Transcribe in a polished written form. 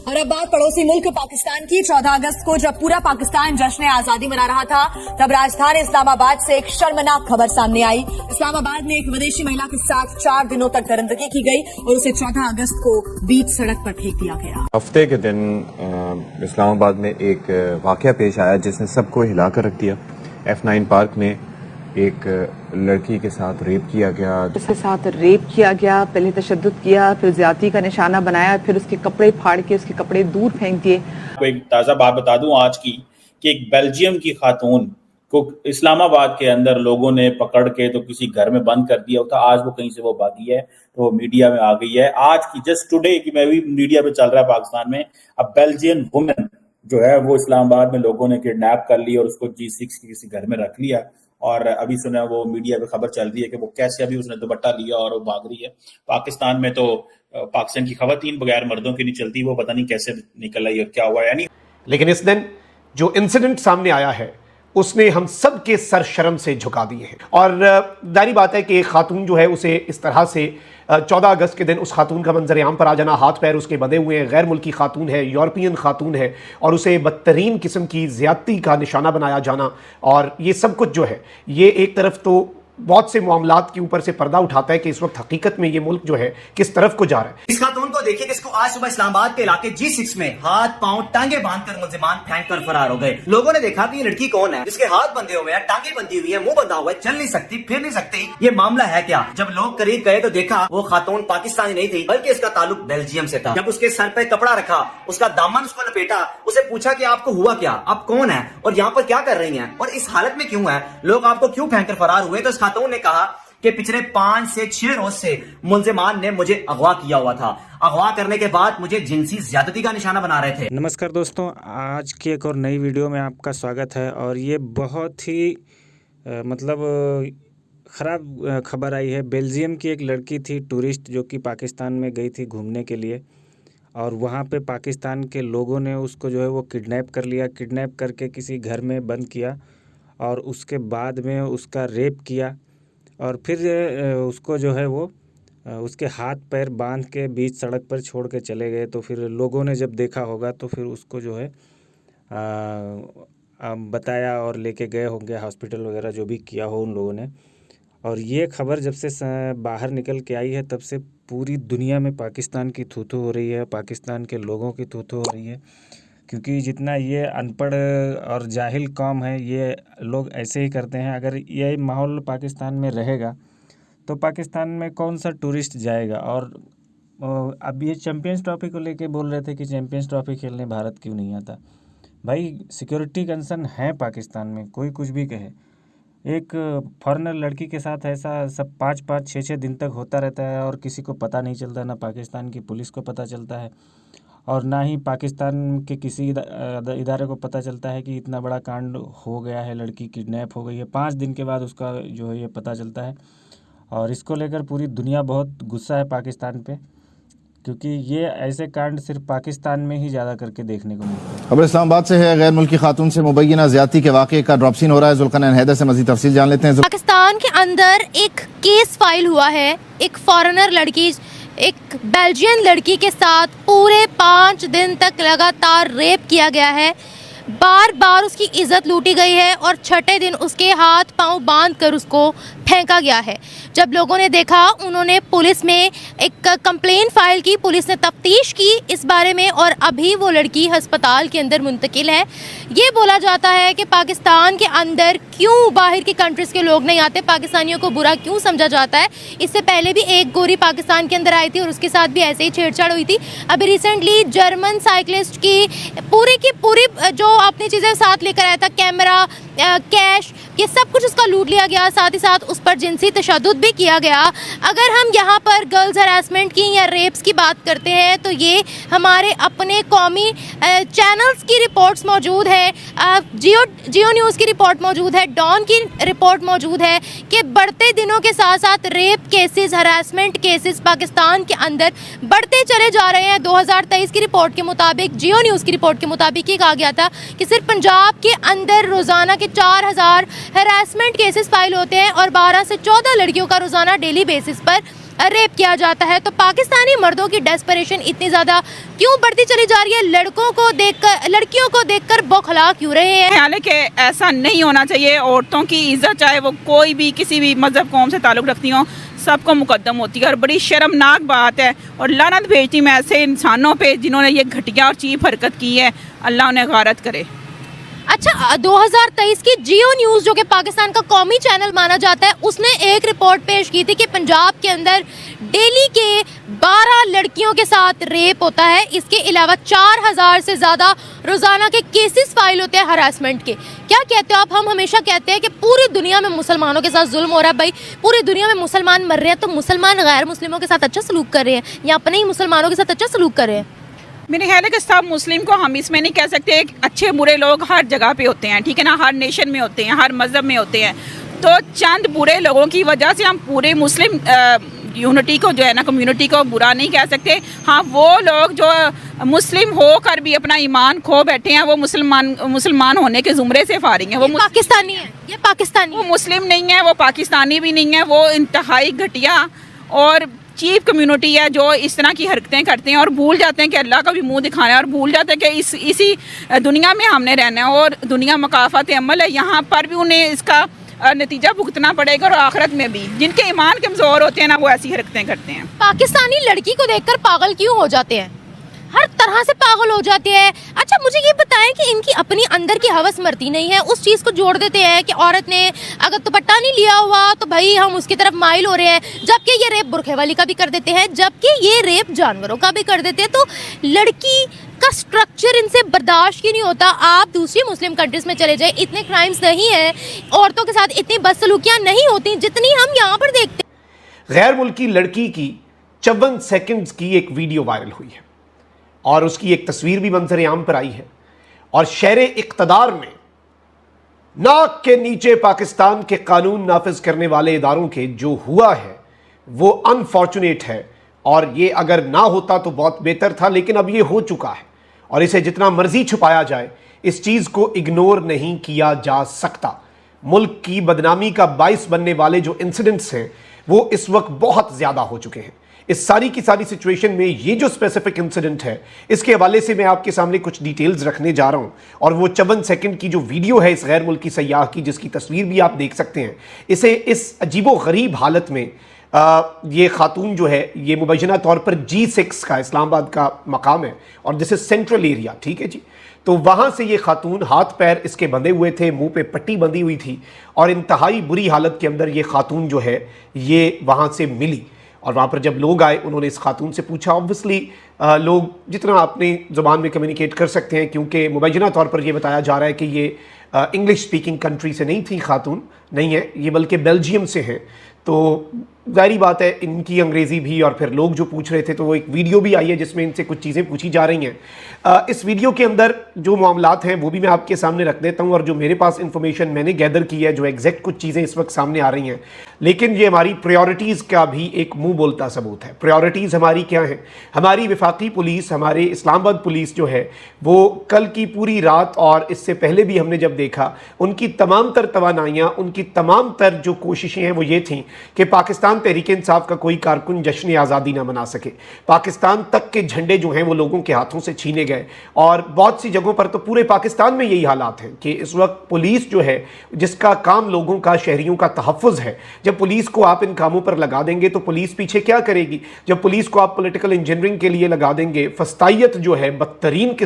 और अब बात पड़ोसी मुल्क पाकिस्तान की। 14 अगस्त को जब पूरा पाकिस्तान जश्न आजादी मना रहा था, तब राजधानी इस्लामाबाद से एक शर्मनाक खबर सामने आई। इस्लामाबाद में एक विदेशी महिला के साथ 4 दिनों तक दरिंदगी की गई और उसे 14 अगस्त को बीच सड़क पर फेंक दिया गया। हफ्ते के दिन इस्लामाबाद में एक वाकया पेश आया जिसने सबको हिलाकर रख दिया। F9 पार्क में एक लड़की के साथ रेप किया गया। उसके साथ रेप किया गया, पहले तशद्दुद किया, फिर ज्यादती का निशाना बनाया, फिर उसके कपड़े फाड़ के उसके कपड़े दूर फेंक दिए। आपको एक ताज़ा बात बता दूं आज की कि एक बेल्जियम की खातून को इस्लामाबाद के अंदर लोगों ने पकड़ के तो किसी घर में बंद कर दिया था। आज वो कहीं से वो भागी है तो वो मीडिया में आ गई है। आज की जस्ट टुडे की मैं भी मीडिया पे चल रहा है पाकिस्तान में, अब बेल्जियन वुमेन जो है वो इस्लामाबाद में लोगों ने किडनैप कर ली और उसको G6 के किसी घर में रख लिया। और अभी सुना वो मीडिया पे खबर चल रही है कि वो कैसे अभी उसने दुपट्टा लिया और वो भाग रही है। पाकिस्तान में तो पाकिस्तान की खवातीन बगैर मर्दों की नहीं चलती, वो पता नहीं कैसे निकल आई और क्या हुआ। यानी लेकिन इस दिन जो इंसिडेंट सामने आया है उसने हम सब के सर शर्म से झुका दिए हैं। और जाहिर बात है कि एक खातून जो है उसे इस तरह से 14 अगस्त के दिन उस खातून का मंजर आम पर आ जाना, हाथ पैर उसके बंधे हुए हैं, गैर मुल्की खातून है, यूरोपियन खातून है, और उसे बदतरीन किस्म की ज़्यादती का निशाना बनाया जाना, और ये सब कुछ जो है ये एक तरफ तो बहुत से मामलात के ऊपर से पर्दा उठाता है कि इस वक्त हकीकत में ये मुल्क जो है किस तरफ को जा रहा है। इस खातून को देखिए जिसको आज सुबह इस्लामाबाद के इलाके G6 में हाथ पांव टांगे बांधकर मुल्जिमान फेंक कर फरार हो गए। लोगों ने देखा कि ये लड़की कौन है जिसके हाथ बंधे हुए हैं, टांगे बंधी हुई है, मुंह बंधा हुआ है, चल नहीं सकती, फिर नहीं सकती, ये मामला है क्या। जब लोग करीब गए तो देखा वो खातून पाकिस्तानी नहीं थी बल्कि इसका ताल्लुक बेल्जियम से था। जब उसके सर पे कपड़ा रखा, उसका दामन उसको लपेटा, उसे पूछा कि आपको हुआ क्या, आप कौन है और यहाँ पर क्या कर रही है और इस हालत में क्यों है, लोग आपको क्यों फेंक कर फरार हुए। तो इस खातून ने कहा कि पिछले 5 से 6 रोज से मुल्जिमान ने मुझे अगवा किया हुआ था, अगवा करने के बाद मुझे जिनसी ज्यादती का निशाना बना रहे थे। नमस्कार दोस्तों, आज की एक और नई वीडियो में आपका स्वागत है। और ये बहुत ही ख़राब खबर आई है। बेल्जियम की एक लड़की थी टूरिस्ट जो कि पाकिस्तान में गई थी घूमने के लिए, और वहाँ पे पाकिस्तान के लोगों ने उसको जो है वो किडनैप कर लिया, किडनैप करके किसी घर में बंद किया और उसके बाद में उसका रेप किया और फिर उसको जो है वो उसके हाथ पैर बांध के बीच सड़क पर छोड़ के चले गए। तो फिर लोगों ने जब देखा होगा तो फिर उसको जो है बताया और लेके गए होंगे हॉस्पिटल वगैरह, जो भी किया हो उन लोगों ने। और ये खबर जब से बाहर निकल के आई है तब से पूरी दुनिया में पाकिस्तान की थू-थू हो रही है, पाकिस्तान के लोगों की थू-थू हो रही है, क्योंकि जितना ये अनपढ़ और जाहिल कौम है ये लोग ऐसे ही करते हैं। अगर ये माहौल पाकिस्तान में रहेगा तो पाकिस्तान में कौन सा टूरिस्ट जाएगा। और अब ये चैम्पियंस ट्रॉफी को लेके बोल रहे थे कि चैम्पियंस ट्रॉफी खेलने भारत क्यों नहीं आता। भाई सिक्योरिटी कंसर्न है पाकिस्तान में, कोई कुछ भी कहे। एक फॉरेनर लड़की के साथ ऐसा सब 5-5, 6-6 दिन तक होता रहता है और किसी को पता नहीं चलता, ना पाकिस्तान की पुलिस को पता चलता है और ना ही पाकिस्तान के किसी इदारे को पता चलता है कि इतना बड़ा कांड हो गया है, लड़की किडनैप हो गई है। 5 दिन के बाद उसका जो है ये पता चलता है। और इसको लेकर पूरी दुनिया बहुत गुस्सा है पाकिस्तान पे, क्योंकि ये ऐसे कांड सिर्फ पाकिस्तान में ही ज़्यादा करके देखने को मिलते हैं। खबर इस्लामाबाद से है। गैर मुल्की खातून से मुबैना ज्यादती के वाक़े का ड्रॉप सीन हो रहा है। जुल्करनैन हैदर से मज़ीद तफसील जान लेते हैं। पाकिस्तान के अंदर एक केस फाइल हुआ है, एक फॉरेनर लड़की, एक बेल्जियन लड़की के साथ पूरे 5 दिन तक लगातार रेप किया गया है। बार बार उसकी इज्जत लूटी गई है और 6ठे दिन उसके हाथ पांव बांधकर उसको फेंका गया है। जब लोगों ने देखा उन्होंने पुलिस में एक कंप्लेंट फाइल की, पुलिस ने तफ्तीश की इस बारे में और अभी वो लड़की अस्पताल के अंदर मुंतकिल है। ये बोला जाता है कि पाकिस्तान के अंदर क्यों बाहर की कंट्रीज़ के लोग नहीं आते, पाकिस्तानियों को बुरा क्यों समझा जाता है। इससे पहले भी एक गोरी पाकिस्तान के अंदर आई थी और उसके साथ भी ऐसे ही छेड़छाड़ हुई थी। अभी रिसेंटली जर्मन साइकिलिस्ट की पूरी जो अपनी चीज़ें साथ लेकर आया था, कैमरा, कैश, ये सब कुछ उसका लूट लिया गया। साथ ही साथ उस पर जिनसी तशद्दुद भी किया गया। अगर हम यहाँ पर गर्ल्स हरासमेंट की या रेप्स की बात करते हैं तो ये हमारे अपने कौमी चैनल्स की रिपोर्ट्स मौजूद है, जियो न्यूज़ की रिपोर्ट मौजूद है, डॉन की रिपोर्ट मौजूद है कि बढ़ते दिनों के साथ साथ rape cases, harassment cases Pakistan के अंदर बढ़ते चले जा रहे हैं। 2023 की रिपोर्ट के मुताबिक, जियो न्यूज़ की रिपोर्ट के मुताबिक ये कहा गया था कि सिर्फ पंजाब के अंदर रोज़ाना के 4000 हरासमेंट केसेस फाइल होते हैं और 12 से 14 लड़कियों का रोज़ाना डेली बेसिस पर रेप किया जाता है। तो पाकिस्तानी मर्दों की डेस्परेशन इतनी ज़्यादा क्यों बढ़ती चली जा रही है? लड़कों को देखकर, लड़कियों को देखकर बौखला क्यों रहे हैं? ख्याल है कि ऐसा नहीं होना चाहिए। औरतों की इज्जत चाहे वो कोई भी किसी भी मजहब कौम से ताल्लुक़ रखती हो, सबको मुकद्दम होती है और बड़ी शर्मनाक बात है। और लानत भेजती मैं ऐसे इंसानों पे जिन्होंने ये घटिया और चीप हरकत की है। अल्लाह उन्हें गारत करे। अच्छा, 2023 की जियो न्यूज़ जो कि पाकिस्तान का कौमी चैनल माना जाता है, उसने एक रिपोर्ट पेश की थी कि पंजाब के अंदर डेली के 12 लड़कियों के साथ रेप होता है। इसके अलावा 4000 से ज़्यादा रोज़ाना के केसेस फाइल होते हैं हरासमेंट के। क्या कहते हो आप? हम हमेशा कहते हैं कि पूरी दुनिया में मुसलमानों के साथ जुल्म हो रहा है। भाई, पूरी दुनिया में मुसलमान मर रहे हैं, तो मुसलमान गैर मुस्लिमों के साथ अच्छा सलूक कर रहे हैं या अपने ही मुसलमानों के साथ अच्छा सलूक कर रहे हैं? मेरे ख्याल है कि सब मुस्लिम को हम इसमें नहीं कह सकते। अच्छे बुरे लोग हर जगह पे होते हैं, ठीक है ना, हर नेशन में होते हैं, हर मज़हब में होते हैं। तो चंद बुरे लोगों की वजह से हम पूरे मुस्लिम यूनिटी को जो है ना, कम्युनिटी को बुरा नहीं कह सकते। हाँ, वो लोग जो मुस्लिम होकर भी अपना ईमान खो बैठे हैं, वो मुसलमान होने के ज़ुमरे से फारिग हैं। वो पाकिस्तानी है, ये पाकिस्तानी, वो मुस्लिम नहीं है, वो पाकिस्तानी भी नहीं है। वो इंतहाई घटिया और चीप कम्युनिटी है जो इस तरह की हरकतें करते हैं और भूल जाते हैं कि अल्लाह का भी मुंह दिखाना है और भूल जाते हैं कि इसी दुनिया में हमने रहना है और दुनिया मकाफत अमल है। यहाँ पर भी उन्हें इसका नतीजा भुगतना पड़ेगा और आखिरत में भी। जिनके ईमान कमज़ोर होते हैं ना, वो ऐसी हरकतें करते हैं। पाकिस्तानी लड़की को देखकर पागल क्यों हो जाते हैं? हर तरह से पागल हो जाते हैं। अच्छा, मुझे ये बताएं कि इनकी अपनी अंदर की हवस मरती नहीं है, उस चीज़ को जोड़ देते हैं कि औरत ने अगर दुपट्टा नहीं लिया हुआ तो भाई हम उसकी तरफ माइल हो रहे हैं, जबकि ये रेप बुरखे वाली का भी कर देते हैं, जबकि ये रेप जानवरों का भी कर देते हैं। तो लड़की का स्ट्रक्चर इनसे बर्दाश्त ही नहीं होता। आप दूसरी मुस्लिम कंट्रीज में चले जाए, इतने क्राइम्स नहीं है, औरतों के साथ इतनी बदसलूकियाँ नहीं होती जितनी हम यहाँ पर देखते हैं। गैर मुल्की लड़की की 54 सेकंड्स की एक वीडियो वायरल हुई है और उसकी एक तस्वीर भी मंजर आम पर आई है और शहरे इक़्तिदार ने नाक के नीचे पाकिस्तान के कानून नाफिज करने वाले इदारों के जो हुआ है वो अनफॉर्चुनेट है और ये अगर ना होता तो बहुत बेहतर था, लेकिन अब ये हो चुका है और इसे जितना मर्जी छुपाया जाए, इस चीज़ को इग्नोर नहीं किया जा सकता। मुल्क की बदनामी का बाइस बनने वाले जो इंसिडेंट्स हैं वो इस वक्त बहुत ज़्यादा हो चुके हैं। इस सारी की सारी सिचुएशन में ये जो स्पेसिफिक इंसिडेंट है, इसके हवाले से मैं आपके सामने कुछ डिटेल्स रखने जा रहा हूं और वो 54 सेकंड की जो वीडियो है इस गैर मुल्की सयाह की, जिसकी तस्वीर भी आप देख सकते हैं, इसे इस अजीबो गरीब हालत में ये खातून जो है, ये मुबैना तौर पर G6 का इस्लामाबाद का मकाम है और दिस इज सेंट्रल एरिया, ठीक है जी। तो वहाँ से ये खातून, हाथ पैर इसके बंधे हुए थे, मुंह पे पट्टी बंधी हुई थी और इंतहाई बुरी हालत के अंदर ये खातून जो है ये वहाँ से मिली। और वहाँ पर जब लोग आए, उन्होंने इस खातून से पूछा। ऑब्वियसली लोग जितना अपनी ज़ुबान में कम्युनिकेट कर सकते हैं, क्योंकि मुबैना तौर पर यह बताया जा रहा है कि ये इंग्लिश स्पीकिंग कंट्री से नहीं थी, खातून नहीं है ये, बल्कि बेल्जियम से है। तो जाहिर बात है इनकी अंग्रेज़ी भी, और फिर लोग जो पूछ रहे थे तो वो एक वीडियो भी आई है जिसमें इनसे कुछ चीज़ें पूछी जा रही हैं। इस वीडियो के अंदर जो मामलात हैं वो भी मैं आपके सामने रख देता हूँ और जो मेरे पास इंफॉर्मेशन मैंने गैदर की है, जो एग्जैक्ट कुछ चीज़ें इस वक्त सामने आ रही हैं। लेकिन ये हमारी प्रायोरिटीज़ का भी एक मुंह बोलता सबूत है। प्रायोरिटीज़ हमारी क्या हैं? हमारी वफाकी पुलिस, हमारे इस्लामाबाद पुलिस जो है वो कल की पूरी रात और इससे पहले भी हमने जब देखा, उनकी तमाम तर तवानाइयाँ, उनकी तमाम तर जो कोशिशें हैं वो ये थी कि पाकिस्तान तहरीक इंसाफ का कोई कारकुन जश्न आज़ादी ना मना सके। पाकिस्तान तक के झंडे जो हैं वो लोगों के हाथों से छीने गए और बहुत सी जगहों पर तो पूरे पाकिस्तान में यही हालात हैं कि इस वक्त पुलिस जो है, जिसका काम लोगों का, शहरियों का तहफ़्फ़ुज़ है, जब पुलिस को आप इन कामों पर लगा देंगे तो पुलिस पीछे क्या करेगी? जब पुलिस को आप पॉलिटिकल इंजीनियरिंग के लिए लगा देंगे, फस्तायत जो है बदतरीन किस्म